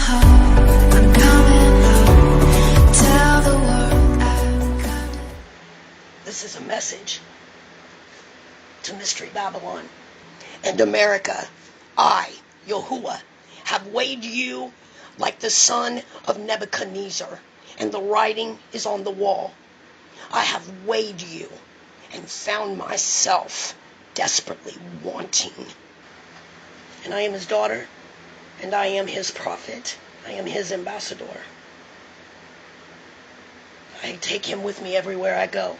home, I'm coming home. Tell the world I'm coming. This is a message to Mystery Babylon and America. I, Yahuwah, have weighed you like the son of Nebuchadnezzar, and the writing is on the wall. I have weighed you and found myself desperately wanting. And I am his daughter, and I am his prophet. I am his ambassador. I take him with me everywhere I go.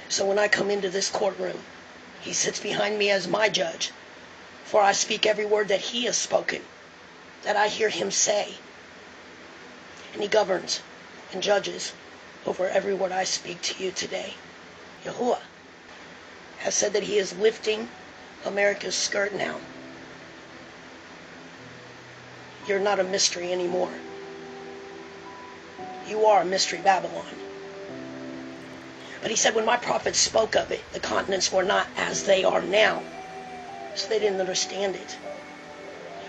So when I come into this courtroom, he sits behind me as my judge, for I speak every word that he has spoken, that I hear him say. And he governs and judges over every word I speak to you today. Yahuwah has said that he is lifting America's skirt now. You're not a mystery anymore. You are a mystery Babylon. But he said when my prophets spoke of it, the continents were not as they are now. So they didn't understand it.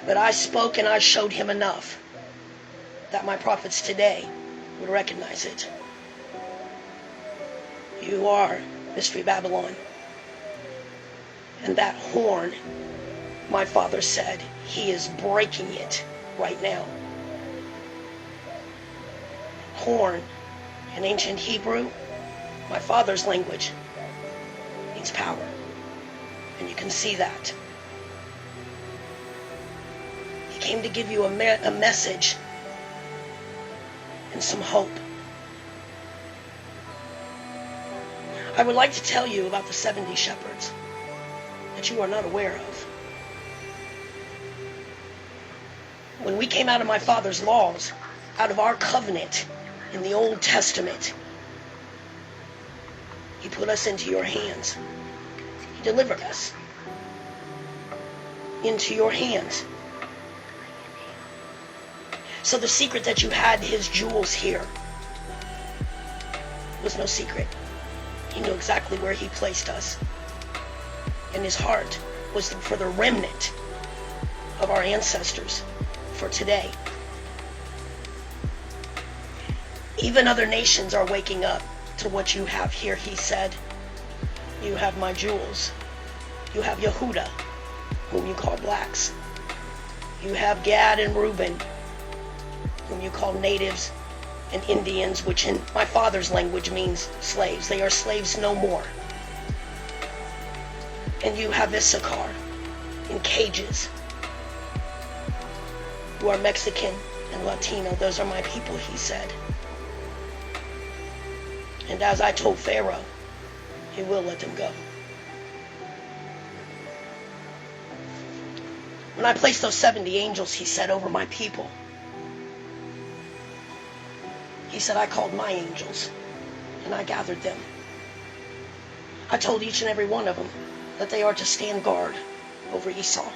But I spoke and I showed him enough that my prophets today would recognize it. You are Mystery Babylon. And that horn, my father said, he is breaking it right now. Horn, in ancient Hebrew, my father's language, means power. And you can see that. He came to give you a message and some hope. I would like to tell you about the 70 shepherds that you are not aware of. When we came out of my father's laws, out of our covenant in the Old Testament, he put us into your hands. He delivered us into your hands. So the secret that you had his jewels here was no secret. He knew exactly where he placed us. And his heart was for the remnant of our ancestors for today. Even other nations are waking up to what you have here, he said. You have my jewels. You have Yehuda, whom you call blacks. You have Gad and Reuben, whom you call natives and Indians, which in my father's language means slaves. They are slaves no more. And you have Issachar in cages, who are Mexican and Latino. Those are my people, he said. And as I told Pharaoh, he will let them go. When I placed those 70 angels, he said, over my people, he said, I called my angels and I gathered them. I told each and every one of them that they are to stand guard over Esau.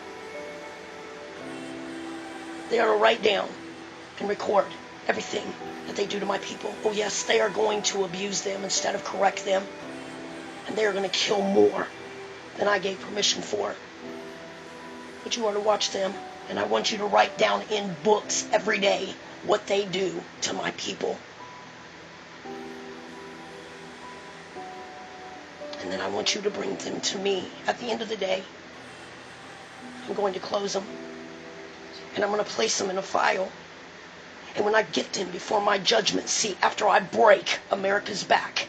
They are to write down and record everything that they do to my people. Oh yes, they are going to abuse them instead of correct them. And they are going to kill more than I gave permission for. But you are to watch them. And I want you to write down in books every day what they do to my people. And then I want you to bring them to me. At the end of the day, I'm going to close them. And I'm going to place them in a file. And when I get them before my judgment seat, after I break America's back,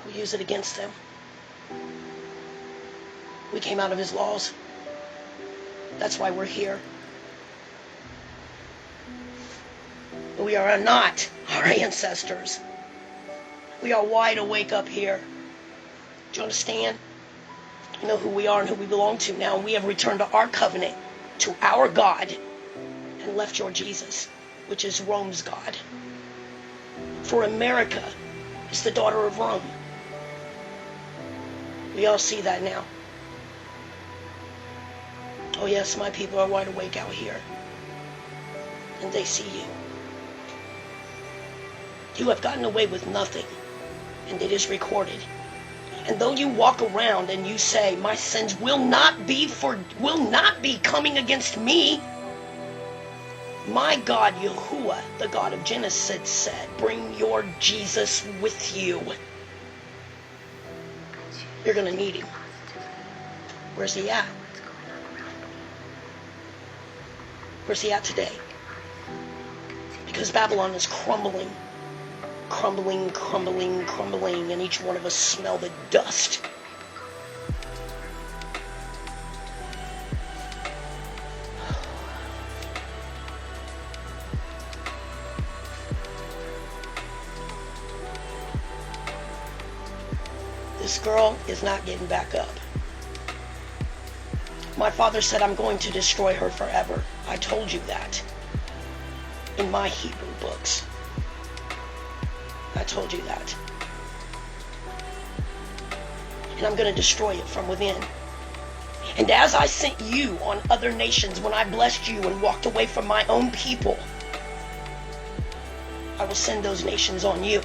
I'll use it against them. We came out of his laws. That's why we're here. We are not our ancestors. We are wide awake up here. Do you understand? You know who we are and who we belong to now. We have returned to our covenant, to our God, and left your Jesus, which is Rome's God. For America is the daughter of Rome. We all see that now. Oh yes, my people are wide awake out here. And they see you. You have gotten away with nothing. And it is recorded. And though you walk around and you say, my sins will not be coming against me, My God, Yahuwah, the God of Genesis, said, bring your Jesus with you. You're going to need him. Where's he at? Where's he at today? Because Babylon is crumbling. Crumbling, crumbling, crumbling, and each one of us smell the dust. This girl is not getting back up. My father said, I'm going to destroy her forever. I told you that in my Hebrew books. I told you that. And I'm going to destroy it from within. And as I sent you on other nations when I blessed you and walked away from my own people, I will send those nations on you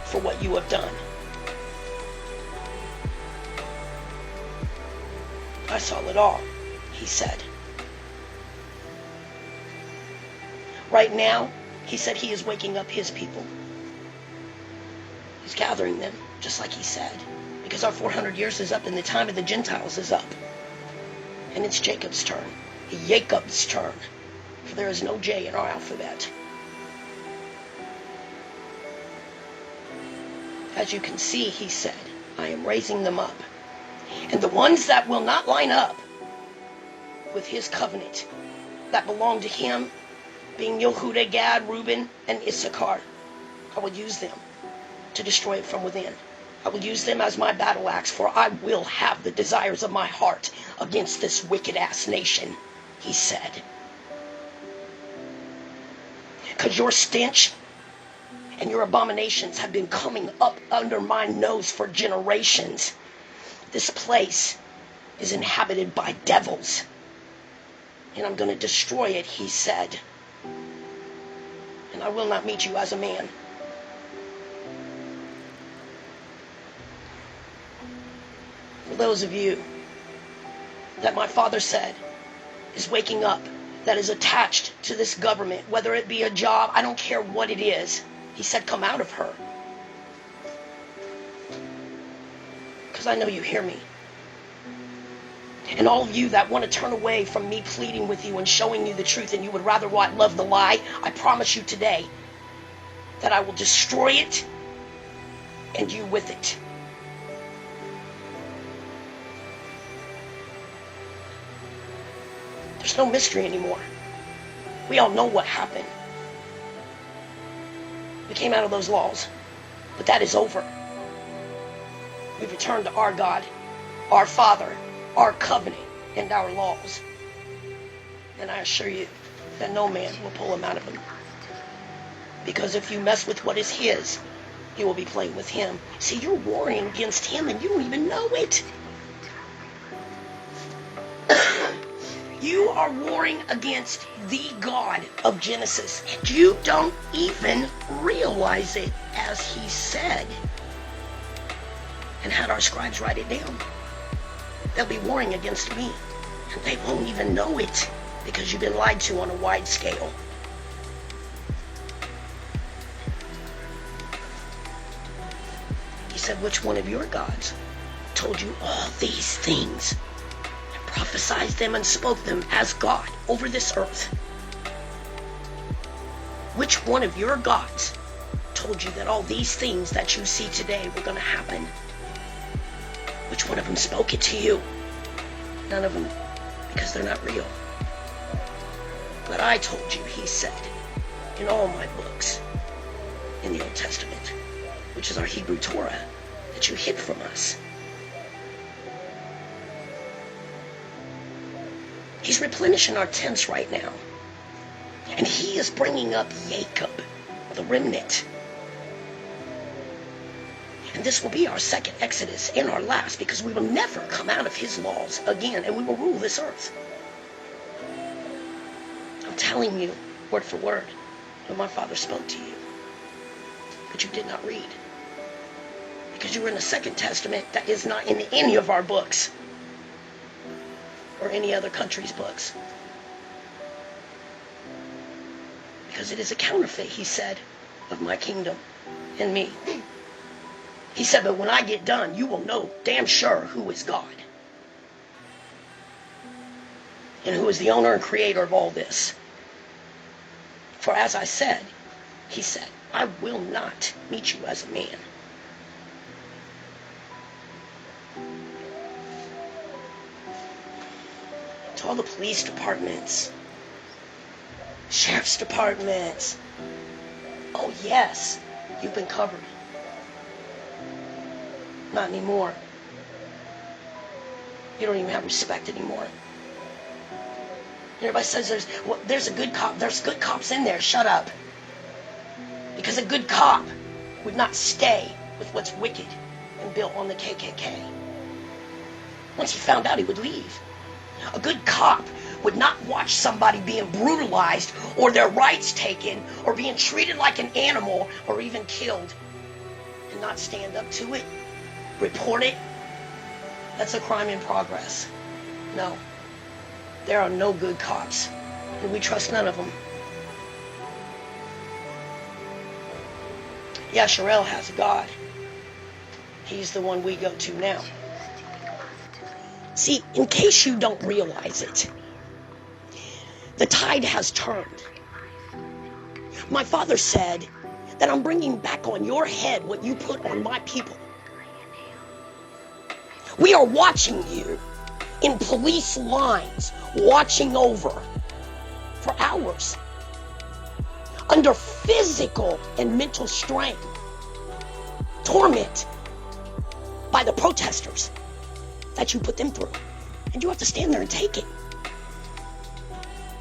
for what you have done. I saw it all, he said. Right now, he said he is waking up his people. He's gathering them, just like he said. Because our 400 years is up and the time of the Gentiles is up. And it's Jacob's turn. Jacob's turn. For there is no J in our alphabet. As you can see, he said, I am raising them up. And the ones that will not line up with his covenant, that belong to him, being Yehudah, Gad, Reuben, and Issachar, I will use them to destroy it from within. I will use them as my battle axe, for I will have the desires of my heart against this wicked-ass nation, he said. Because your stench and your abominations have been coming up under my nose for generations. This place is inhabited by devils, and I'm going to destroy it, he said. And I will not meet you as a man. For those of you that my father said is waking up, that is attached to this government, whether it be a job, I don't care what it is, he said, come out of her. Because I know you hear me. And all of you that want to turn away from me pleading with you and showing you the truth, and you would rather love the lie, I promise you today that I will destroy it and you with it. There's no mystery anymore. We all know what happened. We came out of those laws, but that is over. We've returned to our God, our Father, our covenant, and our laws. And I assure you that no man will pull him out of them. Because if you mess with what is his, you will be playing with him. See, you're warring against him and you don't even know it. You are warring against the God of Genesis. And you don't even realize it, as he said. And had our scribes write it down. They'll be warring against me. And they won't even know it. Because you've been lied to on a wide scale. He said, which one of your gods told you all these things? And prophesied them and spoke them as God over this earth? Which one of your gods told you that all these things that you see today were going to happen? Which one of them spoke it to you? None of them, because they're not real. But I told you, he said, in all my books, in the Old Testament, which is our Hebrew Torah, that you hid from us. He's replenishing our tents right now. And he is bringing up Jacob, the remnant. And this will be our second Exodus and our last, because we will never come out of his laws again, and we will rule this earth. I'm telling you, word for word, what my father spoke to you. But you did not read. Because you were in the Second Testament that is not in any of our books. Or any other country's books. Because it is a counterfeit, he said, of my kingdom and me. He said, but when I get done, you will know damn sure who is God. And who is the owner and creator of all this. For as I said, he said, I will not meet you as a man. To all the police departments, sheriff's departments, oh yes, you've been covered. Not anymore. You don't even have respect anymore. Everybody says there's a good cop. There's good cops in there. Shut up. Because a good cop would not stay with what's wicked and built on the KKK. Once he found out, he would leave. A good cop would not watch somebody being brutalized or their rights taken or being treated like an animal or even killed and not stand up to it, report it. That's a crime in progress. No. There are no good cops, and we trust none of them. Yashar'el has a God. He's the one we go to now. See, in case you don't realize it, the tide has turned. My father said that I'm bringing back on your head what you put on my people. We are watching you in police lines, watching over for hours, under physical and mental strain, torment by the protesters that you put them through. And you have to stand there and take it.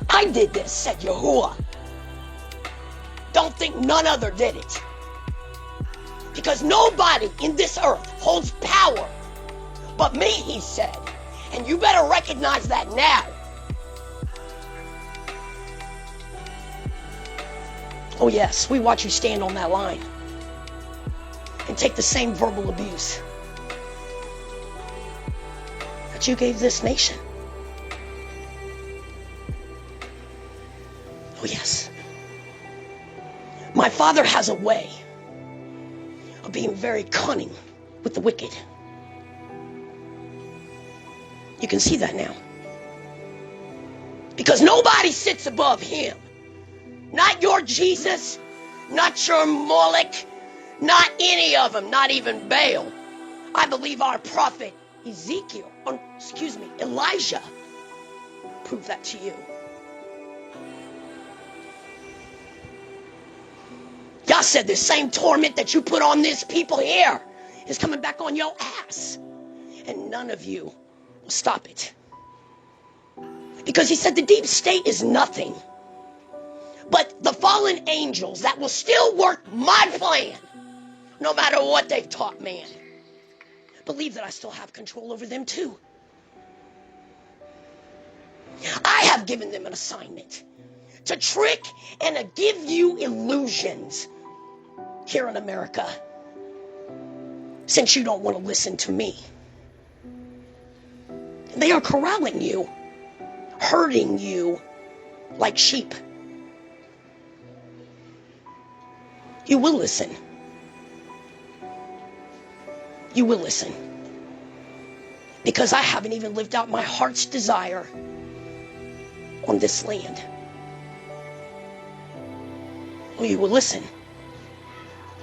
I did this, said YAHUAH. Don't think none other did it. Because nobody in this earth holds power but me, he said. And you better recognize that now. Oh yes, we watch you stand on that line and take the same verbal abuse that you gave this nation. Oh yes. My father has a way of being very cunning with the wicked. You can see that now. Because nobody sits above him. Not your Jesus, not your Moloch, not any of them, not even Baal. I believe our prophet Ezekiel, Elijah, proved that to you. God said the same torment that you put on this people here is coming back on your ass. And none of you will stop it. Because he said the deep state is nothing but the fallen angels that will still work my plan, no matter what they've taught man. Believe that I still have control over them too. I have given them an assignment to trick and to give you illusions here in America, since you don't want to listen to me. They are corralling you, herding you like sheep. You will listen. You will listen. Because I haven't even lived out my heart's desire on this land. Oh, you will listen.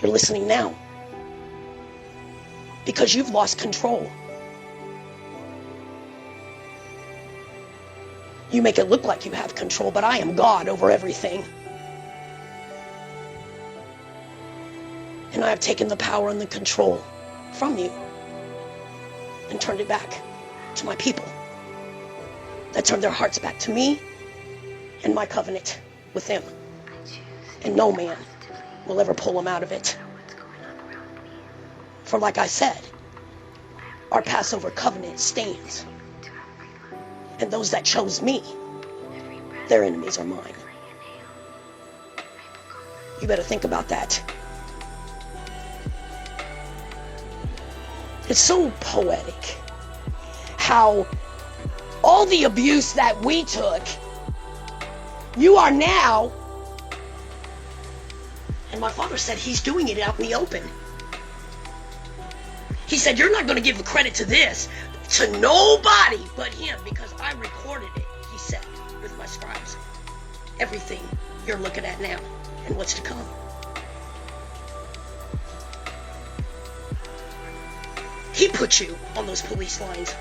You're listening now. Because you've lost control. You make it look like you have control, but I am God over everything. And I have taken the power and the control from you and turned it back to my people that turned their hearts back to me and my covenant with them. And no man will ever pull them out of it. For like I said, our Passover covenant stands. And those that chose me, their enemies are mine. You better think about that. It's so poetic how all the abuse that we took, you are now And my father said he's doing it out in the open. He said, you're not going to give the credit to this to nobody but him, because I recorded it, he said, with my scribes. Everything you're looking at now and what's to come. He put you on those police lines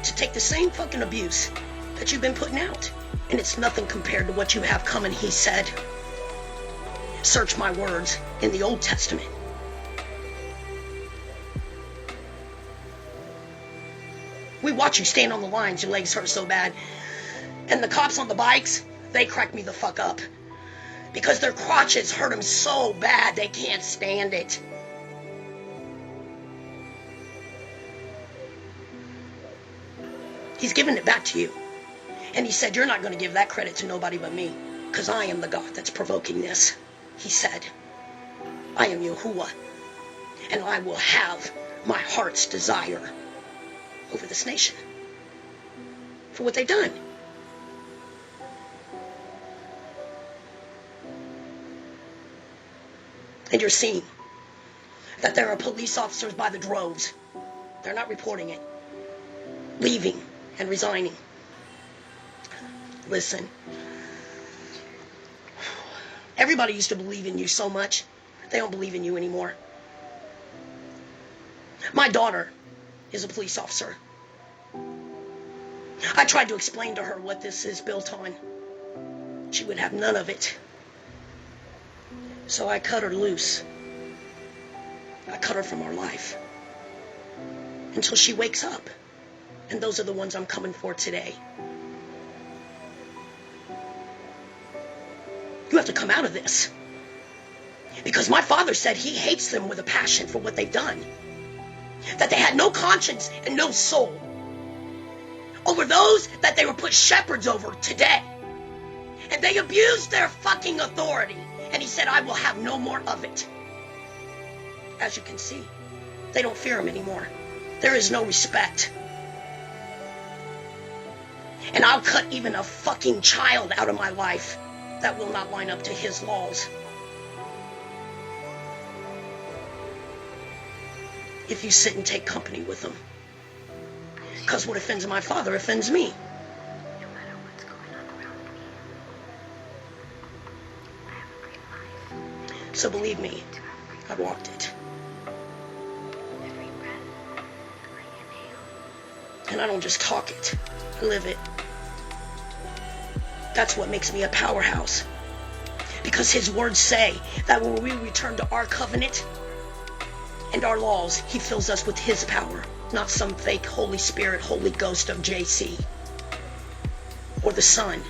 to take the same fucking abuse that you've been putting out. And it's nothing compared to what you have coming, he said. Search my words in the Old Testament. We watch you stand on the lines, your legs hurt so bad. And the cops on the bikes, they crack me the fuck up. Because their crotches hurt them so bad they can't stand it. He's giving it back to you. And he said, you're not going to give that credit to nobody but me. Because I am the God that's provoking this. He said, I am YAHUAH. And I will have my heart's desire over this nation for what they've done. And you're seeing that there are police officers by the droves. They're not reporting it. Leaving and resigning. Listen. Everybody used to believe in you so much. They don't believe in you anymore. My daughter is a police officer. I tried to explain to her what this is built on. She would have none of it. So I cut her loose. I cut her from our life. Until she wakes up. And those are the ones I'm coming for today. You have to come out of this. Because my father said he hates them with a passion for what they've done. That they had no conscience and no soul. Over those that they were put shepherds over today. And they abused their fucking authority. And he said, I will have no more of it. As you can see, they don't fear him anymore. There is no respect. And I'll cut even a fucking child out of my life that will not line up to his laws. If you sit and take company with them. Because what offends my father offends me. No matter what's going on around me, I have a great life. So believe me, I walked it. Every breath I inhale. And I don't just talk it, I live it. That's what makes me a powerhouse. Because his words say that when we return to our covenant and our laws, he fills us with his power, not some fake Holy Spirit, Holy Ghost of JC or the Son.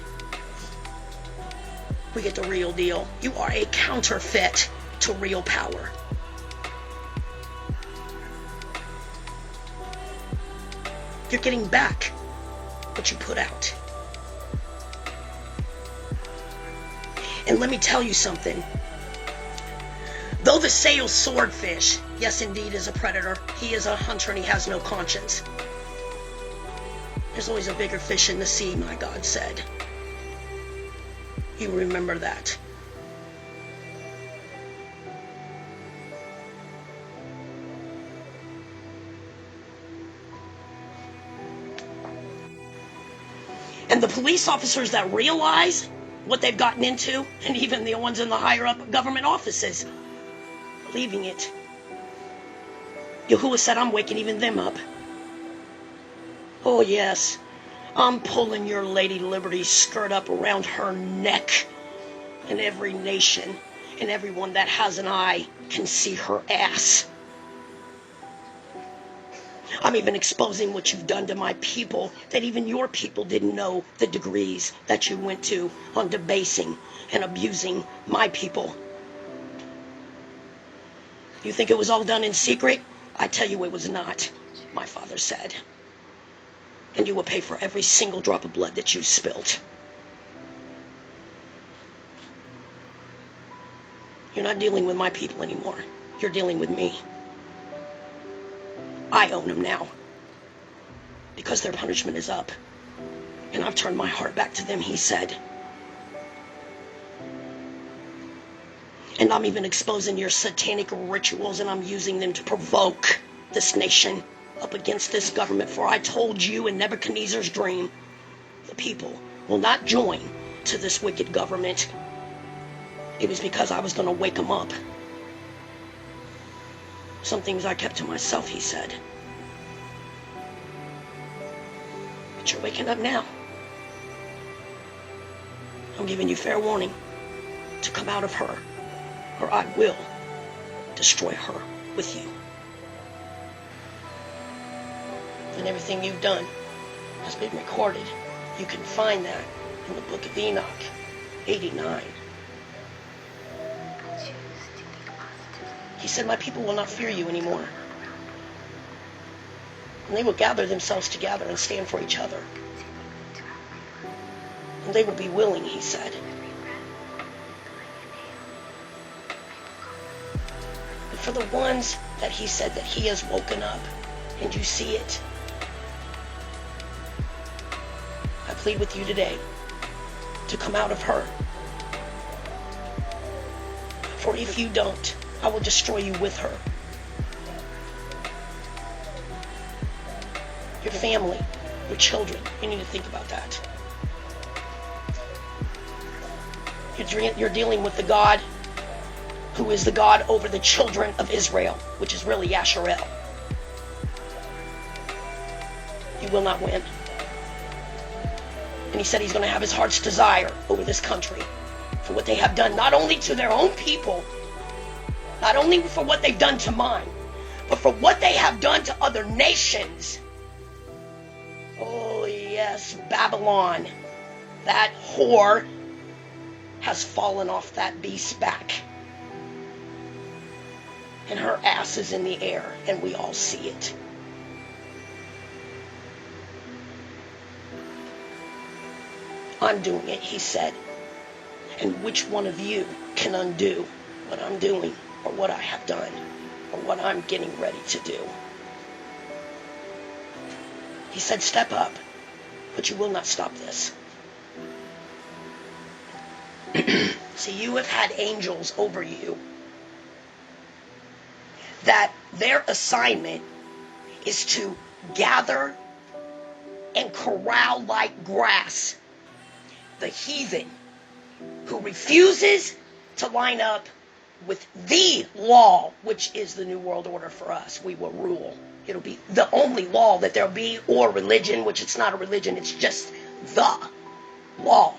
We get the real deal. You are a counterfeit to real power. You're getting back what you put out. And let me tell you something. Though the swordfish, yes indeed, is a predator, he is a hunter and he has no conscience. There's always a bigger fish in the sea, my God said. You remember that. And the police officers that realize what they've gotten into, and even the ones in the higher up government offices, leaving it. YAHUAH said, I'm waking even them up. Oh yes, I'm pulling your Lady Liberty's skirt up around her neck. And every nation and everyone that has an eye can see her ass. I'm even exposing what you've done to my people, that even your people didn't know the degrees that you went to on debasing and abusing my people. You think it was all done in secret? I tell you it was not, my father said. And you will pay for every single drop of blood that you spilled. You're not dealing with my people anymore. You're dealing with me. I own them now. Because their punishment is up. And I've turned my heart back to them, he said. And I'm even exposing your satanic rituals, and I'm using them to provoke this nation up against this government. For I told you in Nebuchadnezzar's dream, the people will not join to this wicked government. It was because I was going to wake them up. Some things I kept to myself, he said. But you're waking up now. I'm giving you fair warning to come out of her, or I will destroy her with you. And everything you've done has been recorded. You can find that in the book of Enoch, 89. He said, my people will not fear you anymore. And they will gather themselves together and stand for each other. And they will be willing, he said. And for the ones that he said that he has woken up, and you see it, I plead with you today to come out of her. For if you don't, I will destroy you with her. Your family, your children, you need to think about that. You're dealing with the God who is the God over the children of Israel, which is really Yashar'el. You will not win. And he said he's going to have his heart's desire over this country for what they have done, not only to their own people, not only for what they've done to mine, but for what they have done to other nations. Oh yes, Babylon, that whore has fallen off that beast's back. And her ass is in the air, and we all see it. I'm doing it, he said. And which one of you can undo what I'm doing, or what I have done, or what I'm getting ready to do? He said, step up, but you will not stop this. See, you have had angels over you that their assignment is to gather and corral like grass the heathen who refuses to line up with the law, which is the New World Order for us. We will rule. It'll be the only law that there'll be, or religion, which it's not a religion, it's just the law.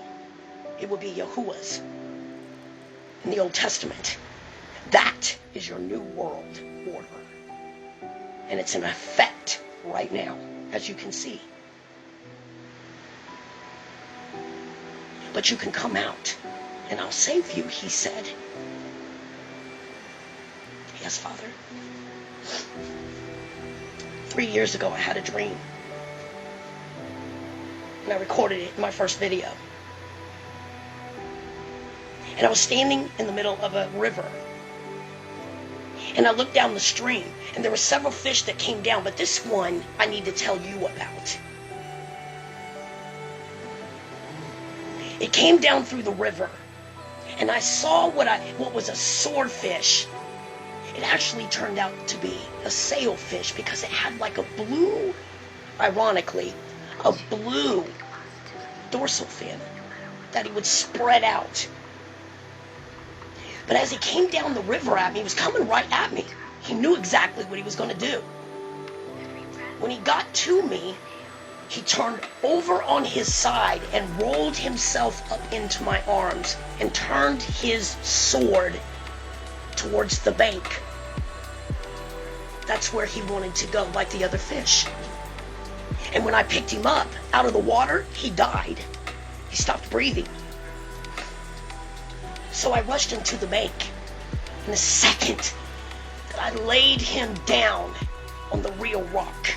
It will be Yahuwah's in the Old Testament. That is your New World Order. And it's in effect right now, as you can see. But you can come out, and I'll save you, he said. Yes, Father. 3 years ago, I had a dream. And I recorded it in my first video. And I was standing in the middle of a river. And I looked down the stream, and there were several fish that came down, but this one I need to tell you about. It came down through the river, and I saw what was a swordfish. It actually turned out to be a sailfish because it had like a blue, ironically, a blue dorsal fin that he would spread out. But as he came down the river at me, he was coming right at me. He knew exactly what he was going to do. When he got to me, he turned over on his side and rolled himself up into my arms and turned his sword towards the bank. That's where he wanted to go, like the other fish. And when I picked him up out of the water, he died. He stopped breathing. So I rushed him to the bank. And the second that I laid him down on the real rock,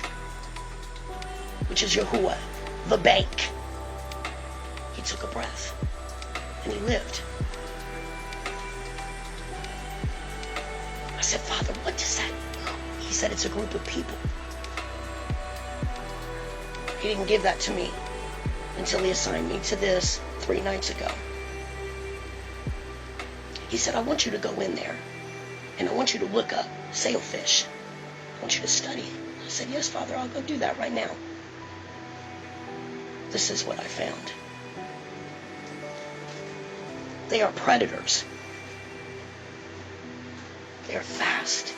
which is Yahuwah, the bank, he took a breath and he lived. I said, Father, what does that mean? He said, it's a group of people. He didn't give that to me until he assigned me to this 3 nights ago. He said, I want you to go in there and I want you to look up sailfish. I want you to study. I said, yes, Father, I'll go do that right now. This is what I found. They are predators. They are fast.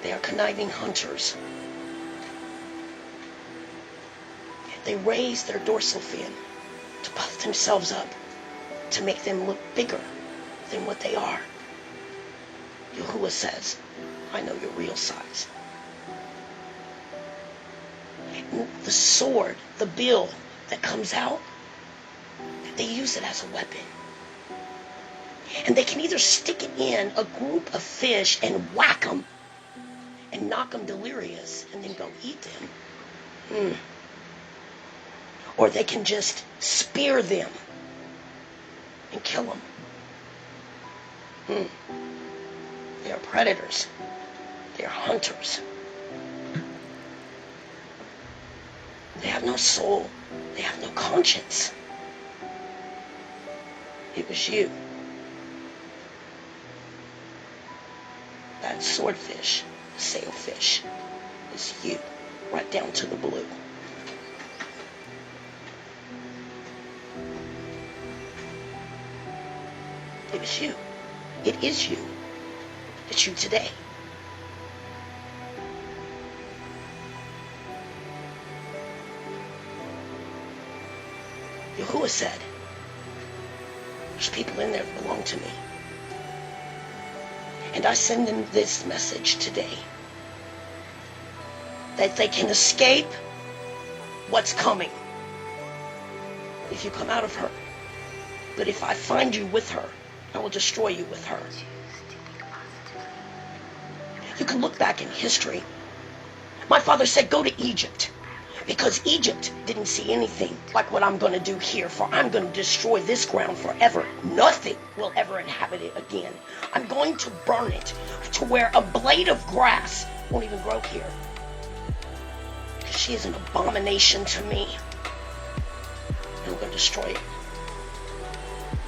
They are conniving hunters. They raise their dorsal fin to puff themselves up, to make them look bigger than what they are. Yahuwah says, I know your real size. The sword, the bill that comes out, they use it as a weapon. And they can either stick it in a group of fish and whack them and knock them delirious and then go eat them. Or they can just spear them and kill them. They are predators. They are hunters. They have no soul. They have no conscience. It was you. That swordfish, sailfish, is you, right down to the blue. It was you. It is you. It's you today. Yahuwah said, there's people in there that belong to me. And I send them this message today. That they can escape what's coming if you come out of her. But if I find you with her, I will destroy you with her. You can look back in history. My father said, go to Egypt. Because Egypt didn't see anything like what I'm going to do here. For I'm going to destroy this ground forever. Nothing will ever inhabit it again. I'm going to burn it to where a blade of grass won't even grow here. Because she is an abomination to me. And I'm going to destroy it.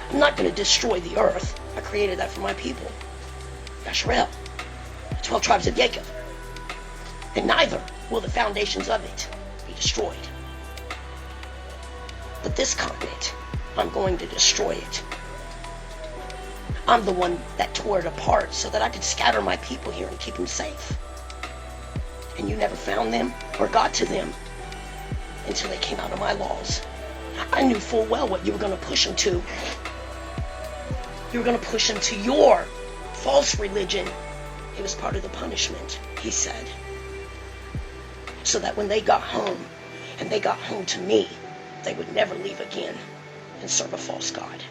I'm not going to destroy the earth. I created that for my people. Yashar'el. The 12 tribes of Jacob. And neither will the foundations of it be destroyed. But this continent, I'm going to destroy it. I'm the one that tore it apart so that I could scatter my people here and keep them safe. And you never found them or got to them until they came out of my laws. I knew full well what you were going to push them to. You were going to push them to your false religion. It was part of the punishment, he said. So that when they got home, and they got home to me, they would never leave again and serve a false god.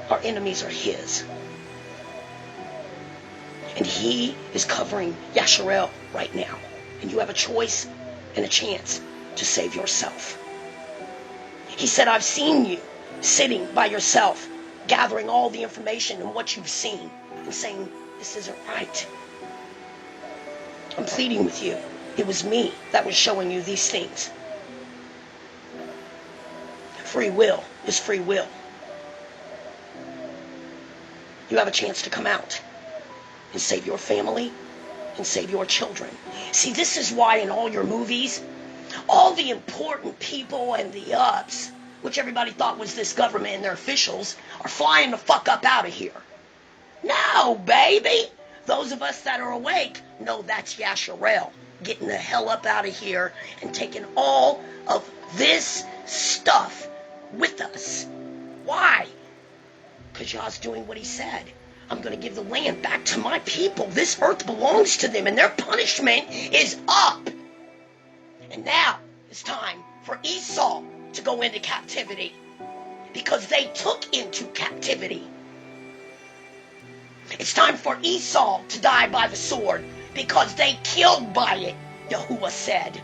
Our enemies are his. And he is covering Yashar'el right now. And you have a choice and a chance to save yourself. He said, I've seen you sitting by yourself, gathering all the information and what you've seen, and saying, this isn't right. I'm pleading with you. It was me that was showing you these things. Free will is free will. You have a chance to come out and save your family and save your children. See, this is why in all your movies, all the important people and the ups, which everybody thought was this government and their officials, are flying the fuck up out of here. No, baby. Those of us that are awake know that's Yashar'el getting the hell up out of here and taking all of this stuff with us. Why? Because Yah's doing what he said. I'm going to give the land back to my people. This earth belongs to them and their punishment is up. And now it's time for Esau to go into captivity because they took into captivity. It's time for Esau to die by the sword because they killed by it, Yahuwah said.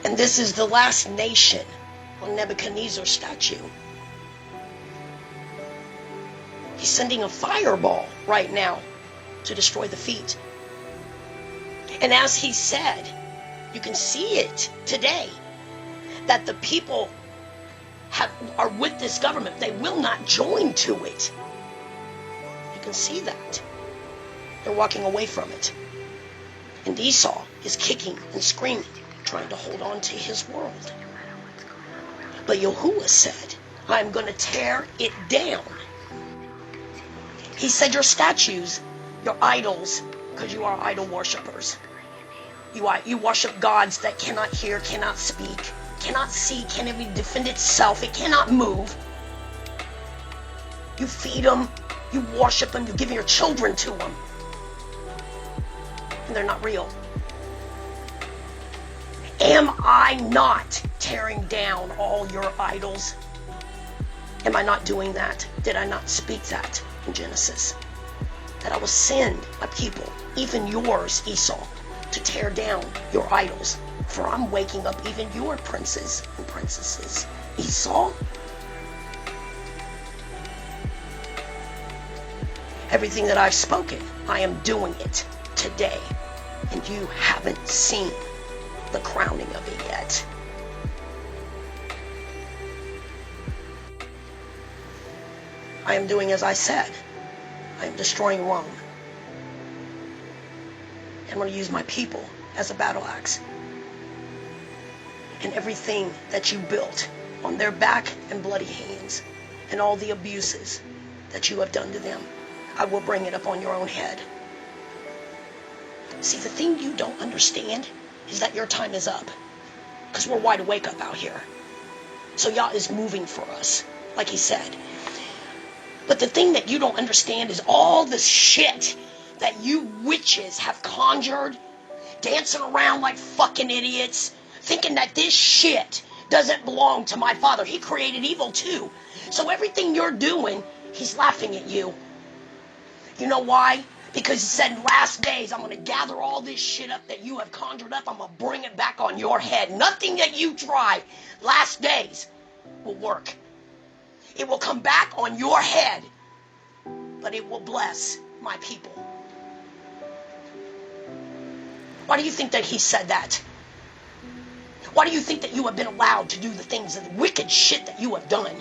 And this is the last nation on Nebuchadnezzar's statue. He's sending a fireball right now to destroy the feet. And as he said, you can see it today, that the people are with this government, they will not join to it. You can see that. They're walking away from it. And Esau is kicking and screaming, trying to hold on to his world. But Yahuwah said, I'm going to tear it down. He said your statues, your idols, because you are idol worshippers. You worship gods that cannot hear, cannot speak, cannot see, can't even defend itself. It cannot move. You feed them, you worship them, you give your children to them. And they're not real. Am I not tearing down all your idols? Am I not doing that? Did I not speak that in Genesis? That I will send my people, even yours, Esau, to tear down your idols. For I'm waking up even your princes and princesses, Esau. Everything that I've spoken, I am doing it today. And you haven't seen the crowning of it yet. I am doing as I said. I am destroying Rome. I'm going to use my people as a battle axe. And everything that you built on their back and bloody hands, and all the abuses that you have done to them, I will bring it up on your own head. See, the thing you don't understand is that your time is up. Because we're wide awake up out here. So Yah is moving for us, like he said. But the thing that you don't understand is all the shit that you witches have conjured, dancing around like fucking idiots, thinking that this shit doesn't belong to my Father. He created evil too. So everything you're doing, he's laughing at you. You know why? Because he said in last days, I'm going to gather all this shit up that you have conjured up. I'm going to bring it back on your head. Nothing that you try last days will work. It will come back on your head, but it will bless my people. Why do you think that he said that? Why do you think that you have been allowed to do the things, the wicked shit that you have done?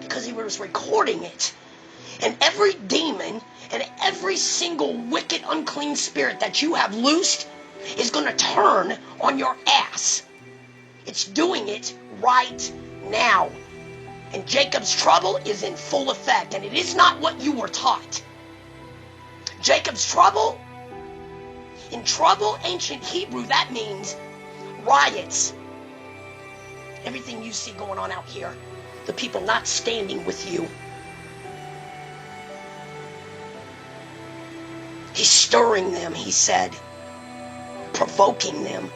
Because he was recording it. And every demon and every single wicked, unclean spirit that you have loosed is going to turn on your ass. It's doing it right now. And Jacob's trouble is in full effect. And it is not what you were taught. Jacob's trouble, in trouble, ancient Hebrew, that means riots. Everything you see going on out here, the people not standing with you. He's stirring them, he said, provoking them,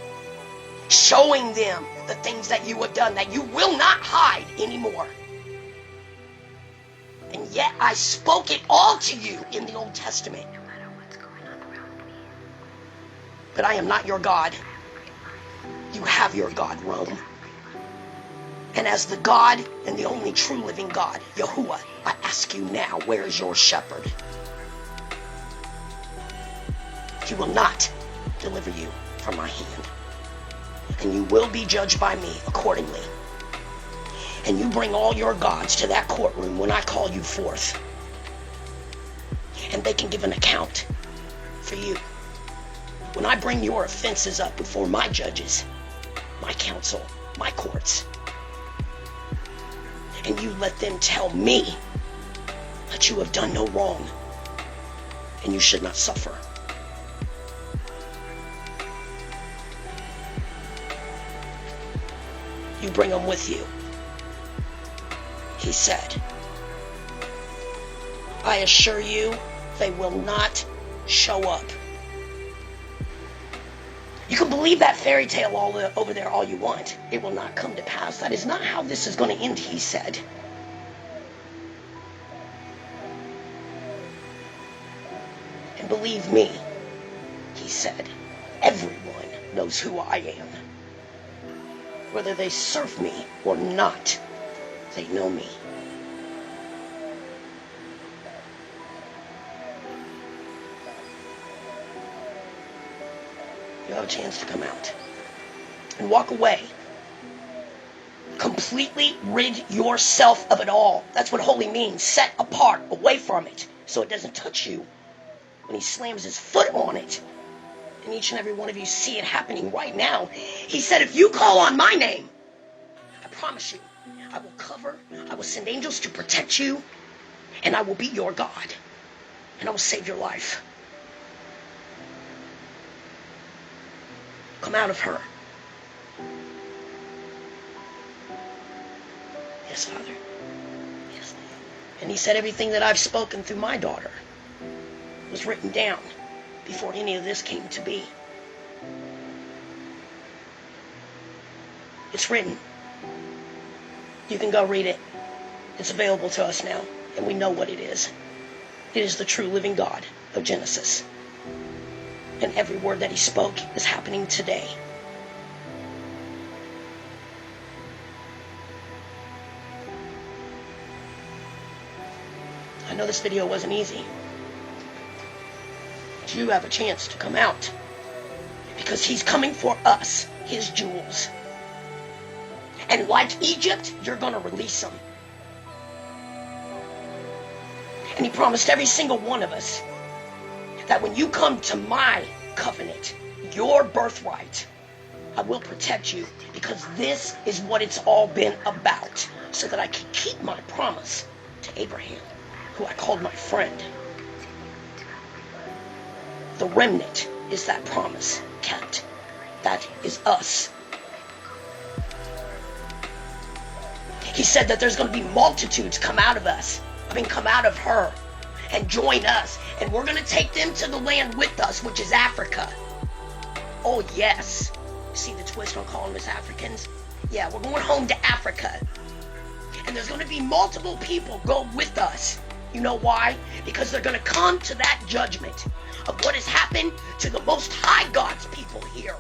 showing them the things that you have done, that you will not hide anymore. And yet I spoke it all to you in the Old Testament. But I am not your God. You have your God, Rome. And as the God and the only true living God, Yahuwah, I ask you now, where is your shepherd? He will not deliver you from my hand. And you will be judged by me accordingly. And you bring all your gods to that courtroom when I call you forth. And they can give an account for you. When I bring your offenses up before my judges, my council, my courts. And you let them tell me that you have done no wrong. And you should not suffer. You bring them with you. He said, I assure you, they will not show up. You can believe that fairy tale all over there all you want. It will not come to pass. That is not how this is going to end, he said. And believe me, he said, everyone knows who I am. Whether they serve me or not, they know me. You have a chance to come out and walk away Completely rid yourself of it all. That's what holy means. Set apart, away from it, so it doesn't touch you. When he slams his foot on it, and each and every one of you see it happening right now. He said, if you call on my name, I promise you, I will cover, I will send angels to protect you, and I will be your God, and I will save your life. Come out of her. Yes, Father. Yes. And he said everything that I've spoken through my daughter was written down before any of this came to be. It's written. You can go read it. It's available to us now, and we know what it is. It is the true living God of Genesis. And every word that he spoke is happening today. I know this video wasn't easy. But you have a chance to come out. Because he's coming for us, his jewels. And like Egypt, you're going to release them. And he promised every single one of us that when you come to my covenant, your birthright, I will protect you, because this is what it's all been about, so that I can keep my promise to Abraham, who I called my friend. The remnant is that promise kept. That is us. He said that there's going to be multitudes come out of us. Come out of her and join us. And we're going to take them to the land with us, which is Africa. Oh, yes. See the twist on calling us Africans? Yeah, we're going home to Africa. And there's going to be multiple people go with us. You know why? Because they're going to come to that judgment of what has happened to the Most High God's people here.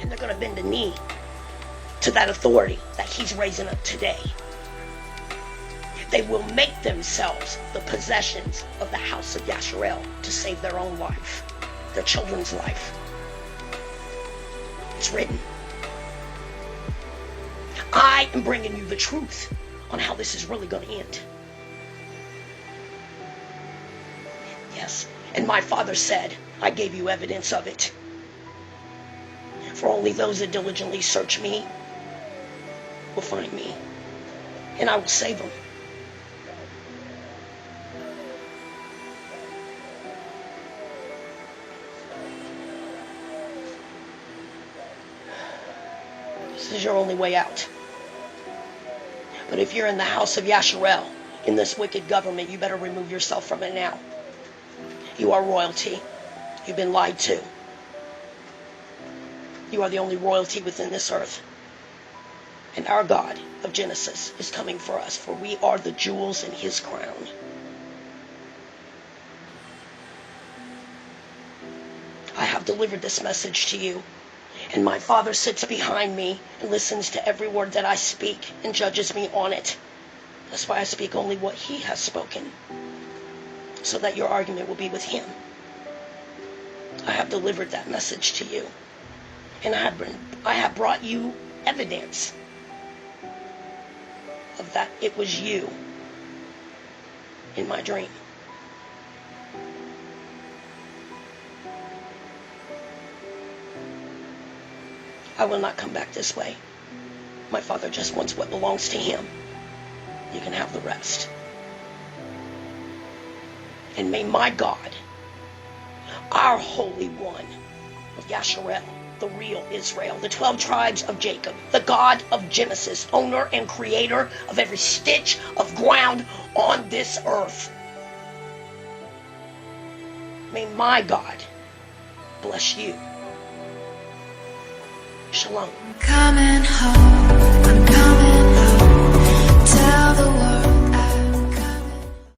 And they're going to bend the knee to that authority that he's raising up today. They will make themselves the possessions of the house of Yashar'el to save their own life, their children's life. It's written. I am bringing you the truth on how this is really going to end. Yes, and my Father said, I gave you evidence of it. For only those that diligently search me will find me, and I will save them. This is your only way out. But if you're in the house of Yashar'el, in this wicked government, you better remove yourself from it now. You are royalty. You've been lied to. You are the only royalty within this earth. And our God of Genesis is coming for us, for we are the jewels in his crown. I have delivered this message to you. And my Father sits behind me and listens to every word that I speak and judges me on it. That's why I speak only what he has spoken, so that your argument will be with him. I have delivered that message to you. And I have brought you evidence of that it was you in my dream. I will not come back this way. My Father just wants what belongs to him. You can have the rest. And may my God, our Holy One of Yashar'el, the real Israel, the 12 tribes of Jacob, the God of Genesis, owner and creator of every stitch of ground on this earth, may my God bless you. Shalom. Coming home.